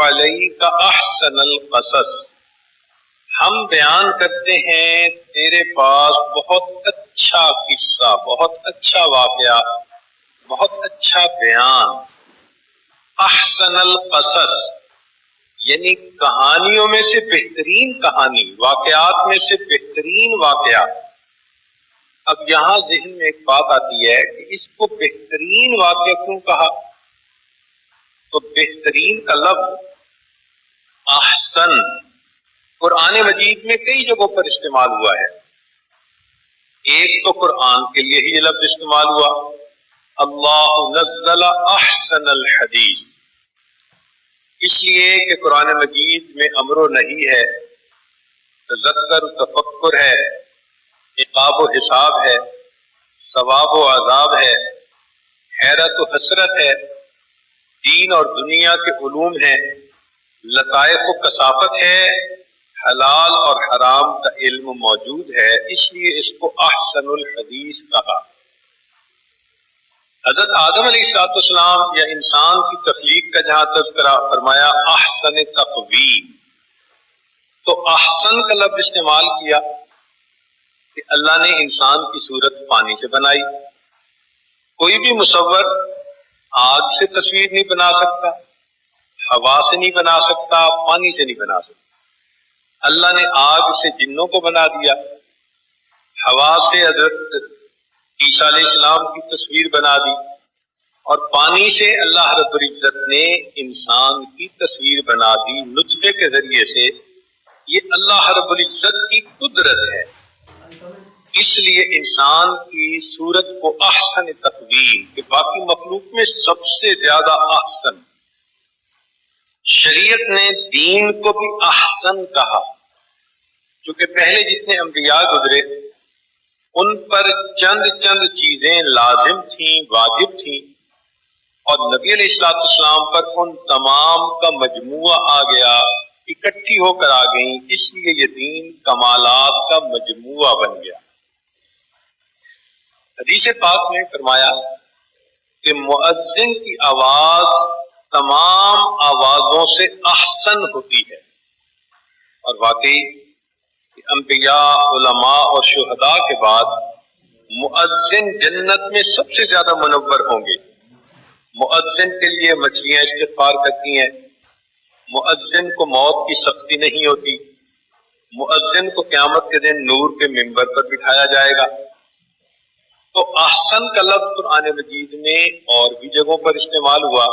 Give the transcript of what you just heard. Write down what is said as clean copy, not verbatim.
علیک احسن القصص، ہم بیان کرتے ہیں تیرے پاس بہت اچھا قصہ، بہت اچھا واقعہ، بہت اچھا بیان۔ احسن القصص یعنی کہانیوں میں سے بہترین کہانی، واقعات میں سے بہترین واقعہ۔ اب یہاں ذہن میں ایک بات آتی ہے کہ اس کو بہترین واقعہ کیوں کہا؟ تو بہترین کا لفظ احسن قرآن مجید میں کئی جگہوں پر استعمال ہوا ہے۔ ایک تو قرآن کے لیے ہی یہ لفظ استعمال ہوا، اللہ نزل احسن الحدیث، اس لیے کہ قرآن مجید میں امر و نہی ہے، تذکر و تفکر ہے، عقاب و حساب ہے، ثواب و عذاب ہے، حیرت و حسرت ہے، دین اور دنیا کے علوم ہیں، لطائف و کثافت ہے، حلال اور حرام کا علم موجود ہے، اس لیے اس کو احسن الحدیث کہا۔ حضرت آدم علیہ السلام یا انسان کی تخلیق کا جہاں تذکرہ فرمایا احسن تقویم، تو احسن کا لفظ استعمال کیا کہ اللہ نے انسان کی صورت پانی سے بنائی۔ کوئی بھی مصور آگ سے تصویر نہیں بنا سکتا، ہوا سے نہیں بنا سکتا، پانی سے نہیں بنا سکتا۔ اللہ نے آگ سے جنوں کو بنا دیا، ہوا سے حضرت عیسیٰ علیہ السلام کی تصویر بنا دی، اور پانی سے اللہ رب العزت نے انسان کی تصویر بنا دی نطفے کے ذریعے سے۔ یہ اللہ رب العزت کی قدرت ہے، اس لیے انسان کی صورت کو احسن تقویم کہ باقی مخلوق میں سب سے زیادہ احسن۔ شریعت نے دین کو بھی احسن کہا، کیونکہ پہلے جتنے انبیاء گزرے ان پر چند چیزیں لازم تھیں، واجب تھیں، اور نبی علیہ السلام پر ان تمام کا مجموعہ آ گیا، اکٹھی ہو کر آ گئیں، اس لیے یہ دین کمالات کا مجموعہ بن گیا۔ حدیث پاک میں فرمایا کہ مؤذن کی آواز تمام آوازوں سے احسن ہوتی ہے، اور واقعی انبیاء، علماء اور شہداء کے بعد مؤذن جنت میں سب سے زیادہ منور ہوں گے۔ مؤذن کے لیے مچھلیاں استغفار کرتی ہیں، مؤذن کو موت کی سختی نہیں ہوتی، مؤذن کو قیامت کے دن نور کے منبر پر بٹھایا جائے گا۔ تو احسن کا لفظ قرآن مجید میں اور بھی جگہوں پر استعمال ہوا۔